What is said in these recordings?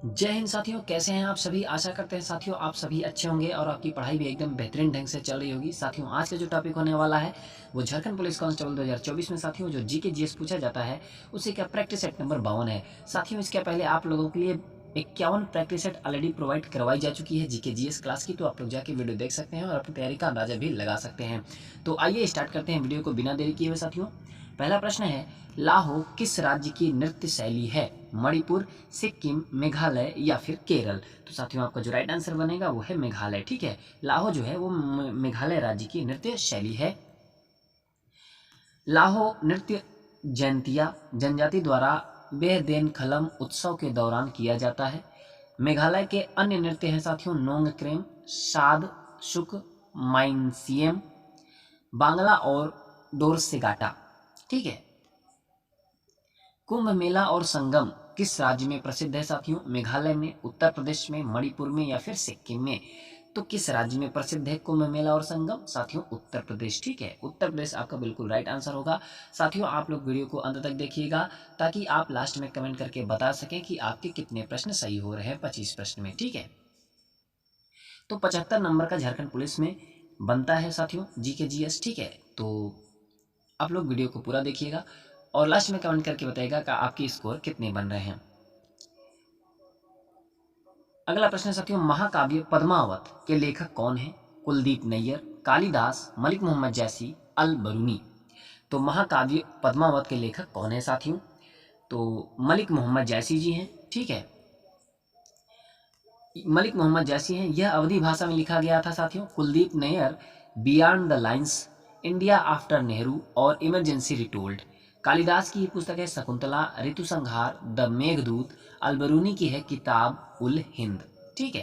जय हिंद साथियों, कैसे हैं आप सभी। आशा करते हैं साथियों आप सभी अच्छे होंगे और आपकी पढ़ाई भी एकदम बेहतरीन ढंग से चल रही होगी। साथियों आज का जो टॉपिक होने वाला है वो झारखंड पुलिस कांस्टेबल 2024 में साथियों जो जीके जीएस पूछा जाता है उसी का प्रैक्टिस सेट नंबर 52 है। साथियों इसके पहले आप लोगों के लिए 51 प्रैक्टिस सेट ऑलरेडी प्रोवाइड करवाई जा चुकी है जीके जीएस क्लास की, तो आप लोग जाके वीडियो देख सकते हैं और अपनी तैयारी का अंदाजा भी लगा सकते हैं। तो आइए स्टार्ट करते हैं वीडियो को बिना देरी किए हुए साथियों। पहला प्रश्न है, लाहो किस राज्य की नृत्य शैली है? मणिपुर, सिक्किम, मेघालय या फिर केरल? तो साथियों आपका जो राइट आंसर बनेगा वो है मेघालय। ठीक है, लाहो जो है वो मेघालय राज्य की नृत्य शैली है। लाहो नृत्य जयंतिया जनजाति द्वारा बेहदेनखलम उत्सव के दौरान किया जाता है। मेघालय के अन्य नृत्य हैं साथियों नोंगक्रेम, शाद, शुक, माइनसियम, बांग्ला और डोरसेगाटा। ठीक है, कुंभ मेला और संगम किस राज्य में प्रसिद्ध है साथियों? मेघालय में, उत्तर प्रदेश में, मणिपुर में या फिर सिक्किम में? तो किस राज्य में प्रसिद्ध है कुंभ मेला और संगम? साथियों उत्तर प्रदेश। ठीक है, उत्तर प्रदेश आपका बिल्कुल राइट आंसर होगा। साथियों आप लोग वीडियो को अंत तक देखिएगा ताकि आप लास्ट में कमेंट करके बता सकें कि आपके कितने प्रश्न सही हो रहे हैं 25 प्रश्न में। ठीक है, तो 75 नंबर का झारखंड पुलिस में बनता है साथियों जीके जीएस। ठीक है, तो आप लोग वीडियो को पूरा देखिएगा और लास्ट में कमेंट करके बताइएगा कि आपकी स्कोर कितने बन रहे हैं। अगला प्रश्न है साथियों, महाकाव्य पद्मावत के लेखक कौन है? कुलदीप नैयर, कालिदास, मलिक मोहम्मद जैसी, अल बरूनी? तो महाकाव्य पद्मावत के लेखक कौन है साथियों? तो मलिक मोहम्मद जैसी जी हैं। ठीक है, मलिक मोहम्मद जैसी हैं। यह अवधी भाषा में लिखा गया था साथियों। Kuldip Nayar beyond the lines, India after Nehru और इमरजेंसी रिटोल्ड। कालिदास की पुस्तक है शकुंतला, ऋतुसंहार, द मेघदूत। अलबरूनी की है किताब उल हिंद। ठीक है,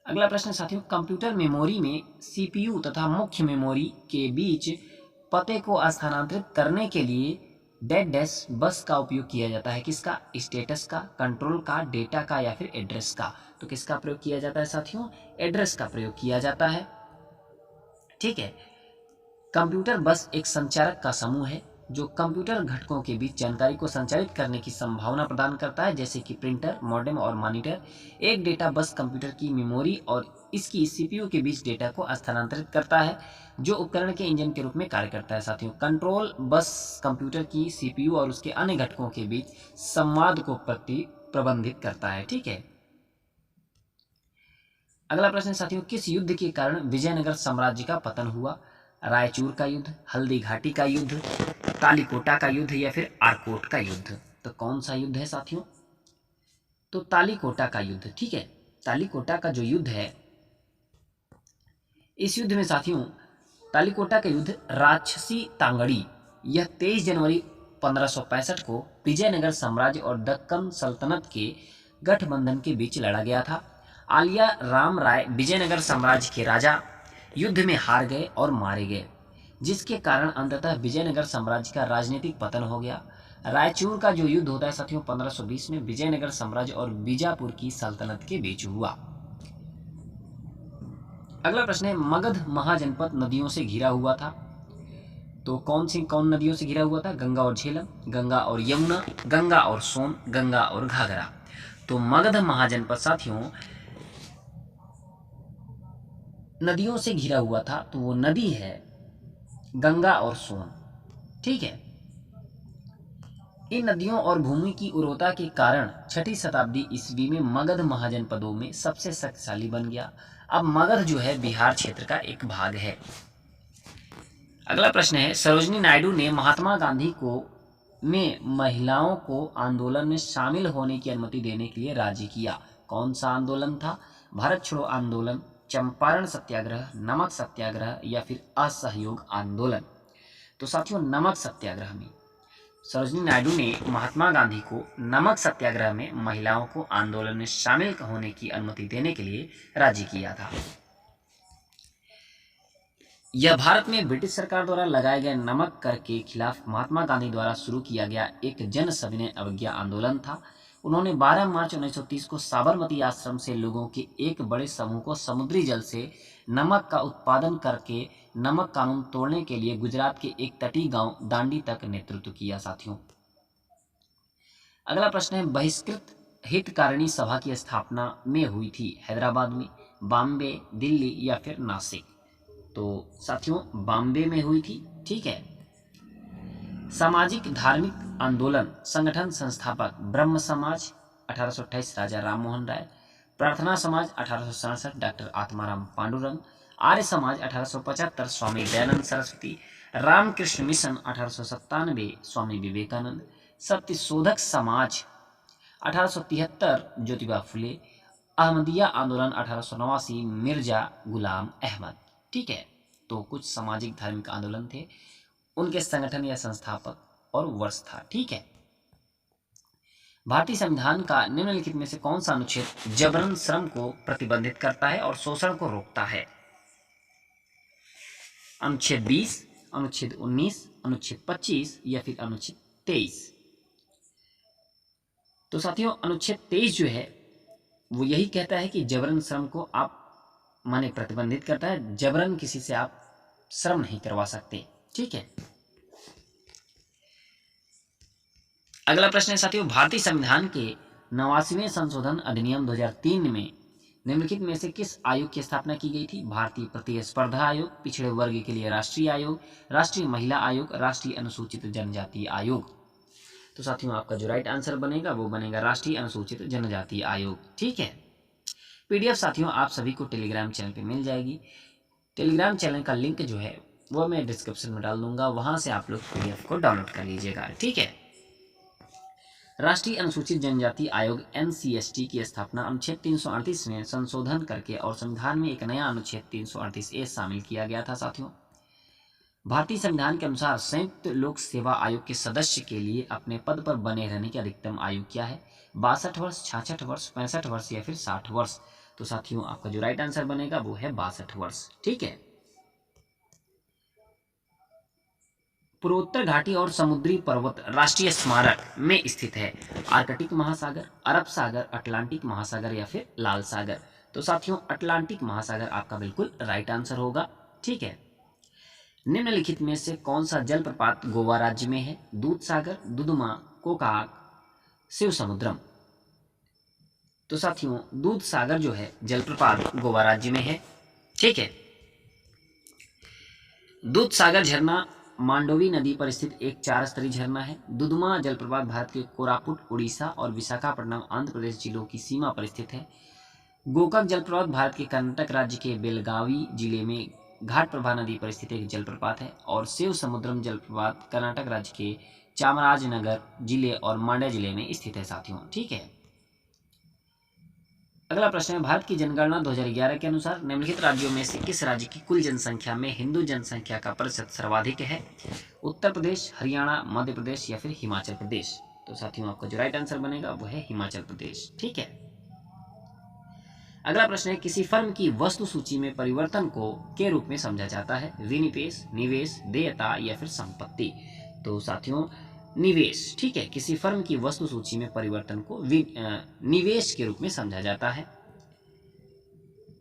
अगला प्रश्न साथियों, कंप्यूटर मेमोरी में सीपीयू तथा मुख्य मेमोरी के बीच पते को स्थानांतरित करने के लिए डेड डैश बस का उपयोग किया जाता है। किसका? स्टेटस का, कंट्रोल का, डेटा का या फिर एड्रेस का? तो किसका प्रयोग किया जाता है साथियों? एड्रेस का प्रयोग किया जाता है। ठीक है, कंप्यूटर बस एक संचारक का समूह है जो कंप्यूटर घटकों के बीच जानकारी को संचारित करने की संभावना प्रदान करता है, जैसे कि प्रिंटर, मॉडेम और मॉनिटर। एक डेटा बस कंप्यूटर की मेमोरी और इसकी सीपीयू के बीच डेटा को स्थानांतरित करता है, जो उपकरण के इंजन के रूप में कार्य करता है साथियों। कंट्रोल बस कंप्यूटर की सीपीयू और उसके अन्य घटकों के बीच संवाद को प्रबंधित करता है। ठीक है, अगला प्रश्न साथियों, किस युद्ध के कारण विजयनगर साम्राज्य का पतन हुआ? रायचूर का युद्ध, हल्दी घाटी का युद्ध, तालीकोटा का युद्ध या फिर आरकोट का युद्ध? तो कौन सा युद्ध है साथियों? तो तालीकोटा का युद्ध। ठीक है, तालीकोटा का जो युद्ध है, इस युद्ध में साथियों तालीकोटा का युद्ध राक्षसी तांगड़ी, यह 23 जनवरी 1565 को विजयनगर साम्राज्य और दक्कन सल्तनत के गठबंधन के बीच लड़ा गया था। आलिया राम राय विजयनगर साम्राज्य के राजा युद्ध में हार गए और मारे गए, जिसके कारण अंततः विजयनगर साम्राज्य का राजनीतिक पतन हो गया। रायचूर का जो युद्ध होता है साथियों 1520 में विजयनगर साम्राज्य और बीजापुर की सल्तनत के बीच हुआ। अगला प्रश्न है, मगध महाजनपद नदियों से घिरा हुआ था। तो कौन नदियों से घिरा हुआ था? गंगा और झेलम, गंगा और यमुना, गंगा और सोन, गंगा और घाघरा? तो मगध महाजनपद साथियों नदियों से घिरा हुआ था, तो वो नदी है गंगा और सोन। ठीक है, इन नदियों और भूमि की उर्वरता के कारण 6ठी शताब्दी ईस्वी में मगध महाजनपदों में सबसे शक्तिशाली बन गया। अब मगध जो है बिहार क्षेत्र का एक भाग है। अगला प्रश्न है, सरोजिनी नायडू ने महात्मा गांधी को में महिलाओं को आंदोलन में शामिल होने की अनुमति देने के लिए राजी किया। कौन सा आंदोलन था? भारत छोड़ो आंदोलन, चंपारण सत्याग्रह, नमक सत्याग्रह या फिर असहयोग आंदोलन? तो साथियों नमक सत्याग्रह में सरोजिनी नायडू ने महात्मा गांधी को नमक सत्याग्रह में महिलाओं को आंदोलन में शामिल होने की अनुमति देने के लिए राजी किया था। यह भारत में ब्रिटिश सरकार द्वारा लगाए गए नमक कर के खिलाफ महात्मा गांधी द्वारा शुरू किया गया एक जन सविनय अवज्ञा आंदोलन था। उन्होंने 12 मार्च 1930 को साबरमती आश्रम से लोगों के एक बड़े समूह को समुद्री जल से नमक का उत्पादन करके नमक कानून तोड़ने के लिए गुजरात के एक तटीय गांव दांडी तक नेतृत्व किया साथियों। अगला प्रश्न है बहिष्कृत हितकारिणी सभा की स्थापना में हुई थी हैदराबाद में, बॉम्बे, दिल्ली या फिर नासिक। तो साथियों बॉम्बे में हुई थी। ठीक है। सामाजिक धार्मिक आंदोलन संगठन संस्थापक ब्रह्म समाज 1828 राजा राम मोहन राय, प्रार्थना समाज 1867 डॉक्टर आत्माराम पांडुरंग, आर्य समाज 1875 स्वामी दयानंद सरस्वती, रामकृष्ण मिशन 1897 स्वामी विवेकानंद, सत्यशोधक समाज 1873 ज्योतिबा फुले, अहमदिया आंदोलन 1889 मिर्जा गुलाम अहमद। ठीक है। तो कुछ सामाजिक धार्मिक आंदोलन थे, उनके संगठन या संस्थापक और वर्ष था। ठीक है। भारतीय संविधान का निम्नलिखित में से कौन सा अनुच्छेद जबरन श्रम को प्रतिबंधित करता है और शोषण को रोकता है? अनुच्छेद 20, अनुच्छेद 19, अनुच्छेद 25 या फिर अनुच्छेद 23? तो साथियों अनुच्छेद 23 जो है वो यही कहता है कि जबरन श्रम को आप माने प्रतिबंधित करता है, जबरन किसी से आप श्रम नहीं करवा सकते। ठीक है। अगला प्रश्न है साथियों भारतीय संविधान के 89वें संशोधन अधिनियम 2003 में निम्नलिखित में से किस आयोग की स्थापना की गई थी? भारतीय प्रतिस्पर्धा आयोग, पिछड़े वर्ग के लिए राष्ट्रीय आयोग, राष्ट्रीय महिला आयोग, राष्ट्रीय अनुसूचित जनजाति आयोग। तो साथियों आपका जो राइट आंसर बनेगा वो बनेगा राष्ट्रीय अनुसूचित जनजाति आयोग। ठीक है। पीडीएफ साथियों आप सभी को टेलीग्राम चैनल पे मिल जाएगी। टेलीग्राम चैनल का लिंक जो है वो मैं डिस्क्रिप्शन में डाल दूंगा, वहां से आप लोग पीडीएफ को डाउनलोड कर लीजिएगा। ठीक है। राष्ट्रीय अनुसूचित जनजाति आयोग एनसीएसटी की स्थापना अनुच्छेद 338 में संशोधन करके और संविधान में एक नया अनुच्छेद 338A शामिल किया गया था। साथियों भारतीय संविधान के अनुसार संयुक्त लोक सेवा आयोग के सदस्य के लिए अपने पद पर बने रहने की अधिकतम आयु क्या है? 62 वर्ष, 66 वर्ष, 65 वर्ष या फिर 60 वर्ष? तो साथियों आपका जो राइट आंसर बनेगा वो है 62 वर्ष। ठीक है। पूर्वोत्तर घाटी और समुद्री पर्वत राष्ट्रीय स्मारक में स्थित है? आर्कटिक महासागर, अरब सागर, अटलांटिक महासागर या फिर लाल सागर? तो साथियों अटलांटिक महासागर आपका बिल्कुल राइट आंसर होगा। ठीक है। निम्नलिखित में से कौन सा जलप्रपात गोवा राज्य में है? दूध सागर, दुदुमा, कोकाक, शिव समुद्रम? तो साथियों दूध सागर जो है जलप्रपात गोवा राज्य में है। ठीक है। दूध सागर झरना मांडोवी नदी पर स्थित एक 4 स्तरीय झरना है। दुदुमा जलप्रपात भारत के कोरापुट उड़ीसा और विशाखापट्टनम आंध्र प्रदेश जिलों की सीमा पर स्थित है। गोकाक जलप्रपात भारत के कर्नाटक राज्य के बेलगावी जिले में घाटप्रभा नदी पर स्थित एक जलप्रपात है। और शिव समुद्रम जलप्रपात कर्नाटक राज्य के चामराजनगर जिले और मांड्या जिले में स्थित है। साथियों ठीक है। अगला प्रश्न है भारत की जनगणना 2011 के अनुसार निम्नलिखित राज्यों में से किस राज्य की कुल जनसंख्या में हिंदू जनसंख्या का प्रतिशत सर्वाधिक है? उत्तर प्रदेश, हरियाणा, मध्य प्रदेश या फिर हिमाचल प्रदेश? तो साथियों आपका जो राइट आंसर बनेगा वो है हिमाचल प्रदेश। ठीक है। अगला प्रश्न है किसी फर्म की वस्तु सूची में परिवर्तन को के रूप में समझा जाता है? विनिवेश, निवेश, देयता या फिर संपत्ति? तो साथियों निवेश। ठीक है। किसी फर्म की वस्तु सूची में परिवर्तन को निवेश के रूप में समझा जाता है।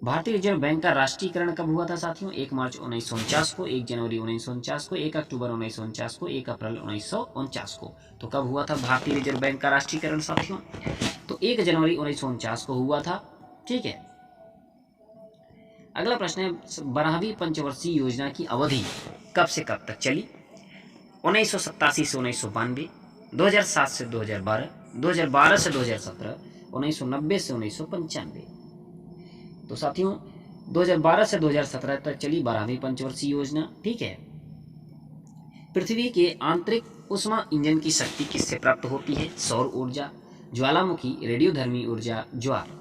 भारतीय रिजर्व बैंक का राष्ट्रीयकरण कब हुआ था साथियों? 1 मार्च 1949 को, 1 जनवरी 1949 को, 1 अक्टूबर 1949 को, 1 अप्रैल 1949 को? तो कब हुआ था भारतीय रिजर्व बैंक का राष्ट्रीयकरण साथियों? तो 1 जनवरी 1949 को हुआ था। ठीक है। अगला प्रश्न है 12वीं पंचवर्षीय योजना की अवधि कब से कब तक चली? 1987 से 1992, 2007 से 2012, 2012 से 2017, 1990 से 1995? तो साथियों 2012 से 2017 तक चली 12वीं पंचवर्षीय योजना। ठीक है। पृथ्वी के आंतरिक उष्मा इंजन की शक्ति किससे प्राप्त होती है? सौर ऊर्जा, ज्वालामुखी, रेडियोधर्मी ऊर्जा, ज्वार?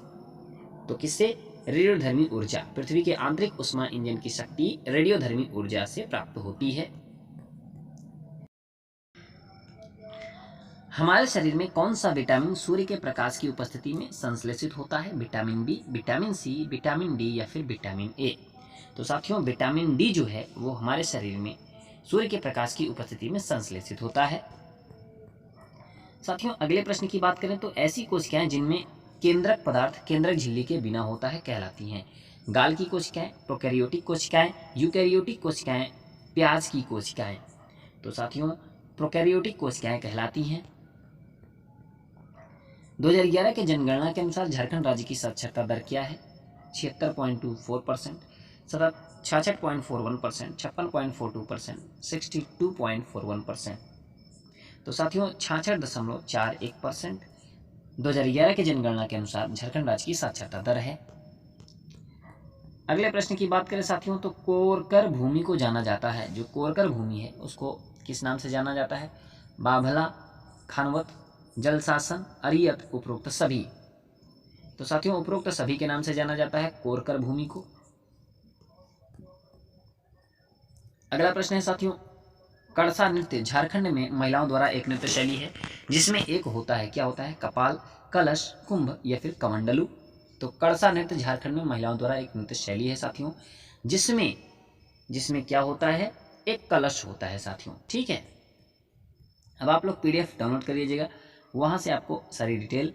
तो किससे? रेडियोधर्मी ऊर्जा। पृथ्वी के आंतरिक उष्मा इंजन की शक्ति रेडियोधर्मी ऊर्जा से प्राप्त होती है। हमारे शरीर में कौन सा विटामिन सूर्य के प्रकाश की उपस्थिति में संश्लेषित होता है? Vitamin B, vitamin C, vitamin D या फिर विटामिन ए? तो साथियों विटामिन डी जो है वो हमारे शरीर में सूर्य के प्रकाश की उपस्थिति में संश्लेषित होता है। साथियों अगले प्रश्न की बात करें तो ऐसी कोशिकाएं जिनमें केंद्रक पदार्थ केंद्रक झिल्ली के बिना होता है कहलाती हैं? गाल की कोशिकाएं, प्रोकैरियोटिक कोशिकाएं, यूकैरियोटिक कोशिकाएं, प्याज की कोशिकाएं? तो साथियों प्रोकैरियोटिक कोशिकाएं कहलाती हैं। 2011 के जनगणना के अनुसार झारखंड राज्य की साक्षरता दर क्या है? 76.24%, 66.41%, 56.42%, 62.41%। तो साथियों 66.41% 2011 के जनगणना के अनुसार झारखंड राज्य की साक्षरता दर है। अगले प्रश्न की बात करें साथियों तो कोरकर भूमि को जाना जाता है, जो कोरकर भूमि है उसको किस नाम से जाना जाता है? बाभला, खानवत, जल शासन, अरियत, उपरोक्त सभी। तो साथियों उपरोक्त सभी के नाम से जाना जाता है कोरकर भूमि को। अगला प्रश्न है साथियों, कड़सा नृत्य झारखंड में महिलाओं द्वारा एक नृत्य शैली है जिसमें एक होता है, क्या होता है? कपाल, कलश, कुंभ या फिर कमंडलू। तो कड़सा नृत्य झारखंड में महिलाओं द्वारा एक नृत्य शैली है साथियों, जिसमें क्या होता है? एक कलश होता है साथियों। ठीक है, अब आप लोग PDF डाउनलोड कर लीजिएगा, वहां से आपको सारी डिटेल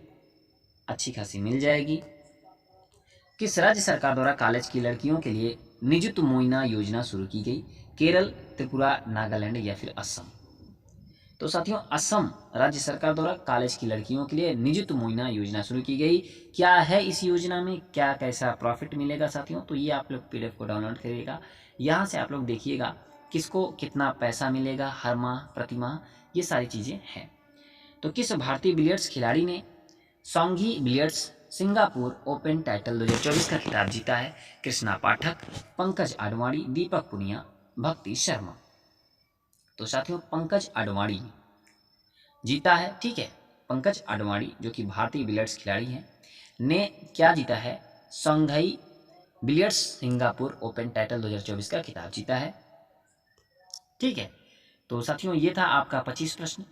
अच्छी खासी मिल जाएगी। किस राज्य सरकार द्वारा कॉलेज की लड़कियों के लिए निजुत मोइना योजना शुरू की गई? केरल, त्रिपुरा, नागालैंड या फिर असम। तो साथियों असम राज्य सरकार द्वारा कॉलेज की लड़कियों के लिए निजुत मोइना योजना शुरू की गई। क्या है इस योजना में, क्या कैसा प्रॉफिट मिलेगा साथियों? तो ये आप लोग PDF को डाउनलोड करिएगा, यहाँ से आप लोग देखिएगा किसको कितना पैसा मिलेगा हर माह, प्रति माह, ये सारी चीज़ें हैं। तो किस भारतीय बिलियर्ड्स खिलाड़ी ने सॉन्घी बिलियर्ड्स सिंगापुर ओपन टाइटल 2024 का खिताब जीता है? कृष्णा पाठक, पंकज आडवाणी, दीपक पुनिया, भक्ति शर्मा। तो साथियों पंकज आडवाणी जीता है। ठीक है, पंकज आडवाणी जो कि भारतीय बिलियर्ड्स खिलाड़ी हैं ने क्या जीता है? Shanghai billiards Singapore open title 2024 का खिताब जीता है। ठीक है, तो साथियों ये था आपका 25 प्रश्न।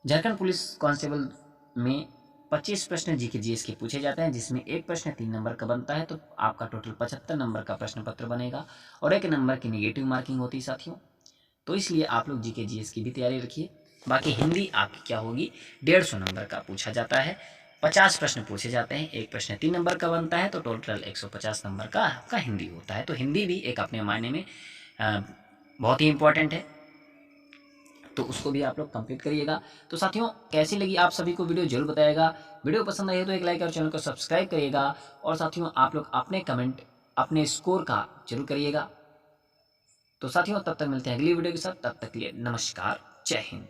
झारखंड पुलिस कांस्टेबल में 25 प्रश्न GK GS के पूछे जाते हैं, जिसमें एक प्रश्न 3 नंबर का बनता है, तो आपका टोटल 75 नंबर का प्रश्न पत्र बनेगा और 1 नंबर की नेगेटिव मार्किंग होती है साथियों। तो इसलिए आप लोग GK GS की भी तैयारी रखिए। बाकी हिंदी आपकी क्या होगी? 150 नंबर का पूछा जाता है, 50 प्रश्न पूछे जाते हैं, एक प्रश्न 3 नंबर का बनता है, तो टोटल 150 नंबर का आपका हिंदी होता है। तो हिंदी भी एक अपने मायने में बहुत ही इंपॉर्टेंट है, तो उसको भी आप लोग कंप्लीट करिएगा। तो साथियों कैसी लगी आप सभी को वीडियो जरूर बताइएगा। वीडियो पसंद आई तो एक लाइक और चैनल को सब्सक्राइब करिएगा, और साथियों आप लोग अपने कमेंट अपने स्कोर का जरूर करिएगा। तो साथियों तब तक मिलते हैं अगली वीडियो के साथ, तब तक के लिए नमस्कार, जय हिंद।